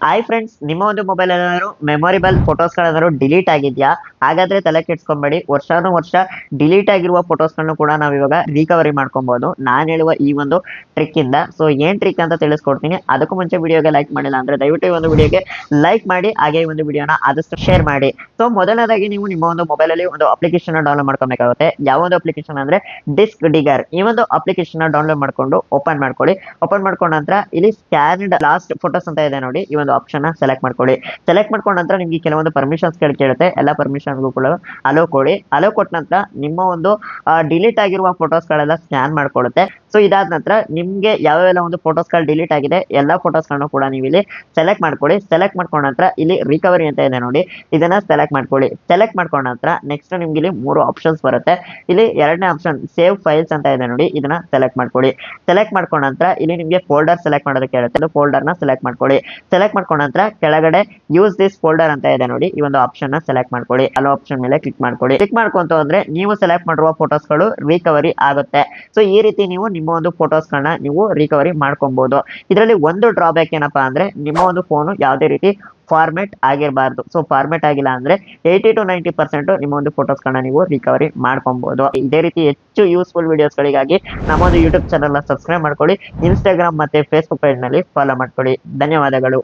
Hi friends, ನಿಮ್ಮ ಒಂದು mobile ಏನಾದ್ರು ಮೆಮೊರೇಬಲ್ ಫೋಟೋಸ್ಗಳೇನಾದ್ರು ಡಿಲೀಟ್ ಆಗಿದ್ಯಾ? ಹಾಗಾದ್ರೆ ತಲೆ ಕೆಡ್ಸ್ಕೊಂಬೇಡಿ. ವರ್ಷ ಡಿಲೀಟ್ ಆಗಿರುವ ಫೋಟೋಸ್ಗಳನ್ನು ಕೂಡ ನಾವು ಇವಾಗ ರಿಕವರಿ ಮಾಡ್ಕೊಬಹುದು ನಾನು ಹೇಳುವ ಈ ಒಂದು ಟ್ರಿಕ್ ಇಂದ. ಸೊ ಏನ್ ಟ್ರಿಕ್ ಅಂತ ತಿಳಿಸ್ಕೊಡ್ತೀನಿ. ಅದಕ್ಕೂ ಮುಂಚೆ ವಿಡಿಯೋಗೆ ಲೈಕ್ ಮಾಡಿಲ್ಲ ಅಂದ್ರೆ ದಯವಿಟ್ಟು ಈ ಒಂದು ವಿಡಿಯೋಗೆ ಲೈಕ್ ಮಾಡಿ, ಹಾಗೆ ಈ ಒಂದು ವಿಡಿಯೋನ ಆದಷ್ಟು ಶೇರ್ ಮಾಡಿ. ಸೊ ಮೊದಲನೇದಾಗಿ ನೀವು ನಿಮ್ಮ ಒಂದು ಮೊಬೈಲ್ ಅಲ್ಲಿ ಒಂದು ಅಪ್ಲಿಕೇಶನ್ ಡೌನ್ಲೋಡ್ ಮಾಡ್ಕೊಬೇಕಾಗುತ್ತೆ. ಯಾವ ಒಂದು ಅಪ್ಲಿಕೇಶನ್ ಅಂದ್ರೆ ಡಿಸ್ಕ್ ಡಿಗರ್. ಈ ಒಂದು ಅಪ್ಲಿಕೇಶನ್ ಡೌನ್ಲೋಡ್ ಮಾಡ್ಕೊಂಡು ಓಪನ್ ಮಾಡ್ಕೊಳ್ಳಿ. ಓಪನ್ ಮಾಡ್ಕೊಂಡ ನಂತರ ಇಲ್ಲಿ ಸ್ಕ್ಯಾನ್ಡ್ ಲಾಸ್ಟ್ ಫೋಟೋಸ್ ಅಂತ ಇದೆ ನೋಡಿ, ಈ ಒಂದು ಆಪ್ಷನ್ ಸೆಲೆಕ್ಟ್ ಮಾಡ್ಕೊಳ್ಳಿ. ಸೆಲೆಕ್ಟ್ ಮಾಡ್ಕೊಂಡ ನಂತರ ನಿಮ್ಗೆ ಕೆಲವೊಂದು ಪರ್ಮಿಷನ್ಸ್ ಕೇಳುತ್ತೆ. ಎಲ್ಲ ಪರ್ಮಿಷನ್ಗೂ ಕೂಡ ಅಲೋ ಕೊಡಿ. ಅಲೋ ಕೊಟ್ಟ ನಂತರ ನಿಮ್ಮ ಒಂದು ಡಿಲೀಟ್ ಆಗಿರುವ ಫೋಟೋಸ್ ಗಳೆಲ್ಲ ಸ್ಕ್ಯಾನ್ ಮಾಡ್ಕೊಳ್ಳುತ್ತೆ. ಸೊ ಇದಾದ ನಂತರ ನಿಮ್ಗೆ ಯಾವೆಲ್ಲ ಒಂದು ಫೋಟೋಸ್ ಗಳು ಡಿಲೀಟ್ ಆಗಿದೆ ಎಲ್ಲ ಫೋಟೋಸ್ ಗಳನ್ನು ಕೂಡ ನೀವು ಇಲ್ಲಿ ಸೆಲೆಕ್ಟ್ ಮಾಡ್ಕೊಳ್ಳಿ. ಸೆಲೆಕ್ಟ್ ಮಾಡ್ಕೊಂಡ ನಂತರ ಇಲ್ಲಿ ರಿಕವರಿ ಅಂತ ಇದೆ ನೋಡಿ, ಇದನ್ನ ಸೆಲೆಕ್ಟ್ ಮಾಡ್ಕೊಳ್ಳಿ. ಸೆಲೆಕ್ಟ್ ಮಾಡ್ಕೊಂಡ ನಂತರ ನೆಕ್ಸ್ಟ್ ನಿಮ್ಗೆ ಇಲ್ಲಿ 3 ಆಪ್ಷನ್ಸ್ ಬರುತ್ತೆ. ಇಲ್ಲಿ ಎರಡನೇ ಆಪ್ಷನ್ ಸೇವ್ ಫೈಲ್ಸ್ ಅಂತ ಇದೆ ನೋಡಿ, ಇದನ್ನ ಸೆಲೆಕ್ಟ್ ಮಾಡ್ಕೊಳ್ಳಿ. ಸೆಲೆಕ್ಟ್ ಮಾಡ್ಕೊಂಡ ನಂತರ ಇಲ್ಲಿ ನಿಮ್ಗೆ ಫೋಲ್ಡರ್ ಸೆಲೆಕ್ಟ್ ಮಾಡೋದಕ್ಕೆ ಹೇಳುತ್ತೆ. ಅದು ಫೋಲ್ಡರ್ ನ ಸೆಲೆಕ್ಟ್ ಮಾಡ್ಕೊಳ್ಳಿ. ಸೆಲೆಕ್ಟ್ ಮಾಡ್ಕೊಂಡ ನಂತರ ಕೆಳಗಡೆ ಯೂಸ್ ದಿಸ್ ಫೋಲ್ಡರ್ ಅಂತ ಇದೆ ನೋಡಿ, ಈ ಒಂದು ಆಪ್ಷನ್ ನ ಸೆಲೆಕ್ಟ್ ಮಾಡ್ಕೊಳ್ಳಿ. ಅಲ್ಲೋ ಆಪ್ಷನ್ ಮೇಲೆ ಕ್ಲಿಕ್ ಮಾಡ್ಕೊಳ್ಳಿ. ಕ್ಲಿಕ್ ಮಾಡ್ಕೊಂತ ಅಂದ್ರೆ ನೀವು ಸೆಲೆಕ್ಟ್ ಮಾಡಿರುವ ಫೋಟೋಸ್ ಗಳು ರಿಕವರಿ ಆಗುತ್ತೆ. ಸೊ ಈ ರೀತಿ ನೀವು ನಿಮ್ಮ ಒಂದು ಫೋಟೋಸ್ ಗಳನ್ನ ನೀವು ರಿಕವರಿ ಮಾಡ್ಕೊಬಹುದು. ಇದರಲ್ಲಿ ಒಂದು ಡ್ರಾಬ್ಯಾಕ್ ಏನಪ್ಪಾ ಅಂದ್ರೆ ನಿಮ್ಮ ಒಂದು ಫೋನ್ ಯಾವುದೇ ರೀತಿ ಫಾರ್ಮೆಟ್ ಆಗಿರಬಾರ್ದು. ಸೊ ಫಾರ್ಮೆಟ್ ಆಗಿಲ್ಲ ಅಂದ್ರೆ 80 to 90% ನಿಮ್ಮ ಒಂದು ಫೋಟೋಸ್ ಗಳನ್ನ ನೀವು ರಿಕವರಿ ಮಾಡ್ಕೊಬಹುದು. ಇದೇ ರೀತಿ ಹೆಚ್ಚು ಯೂಸ್ಫುಲ್ ವಿಡಿಯೋಸ್ ಗಳಿಗಾಗಿ ನಮ್ಮ ಒಂದು ಯೂಟ್ಯೂಬ್ ಚಾನಲ್ ನ ಸಬ್ಸ್ಕ್ರೈಬ್ ಮಾಡ್ಕೊಳ್ಳಿ. ಇನ್ಸ್ಟಾಗ್ರಾಮ್ ಮತ್ತೆ ಫೇಸ್ಬುಕ್ ಪೇಜ್ ನಲ್ಲಿ ಫಾಲೋ ಮಾಡ್ಕೊಳ್ಳಿ. ಧನ್ಯವಾದಗಳು.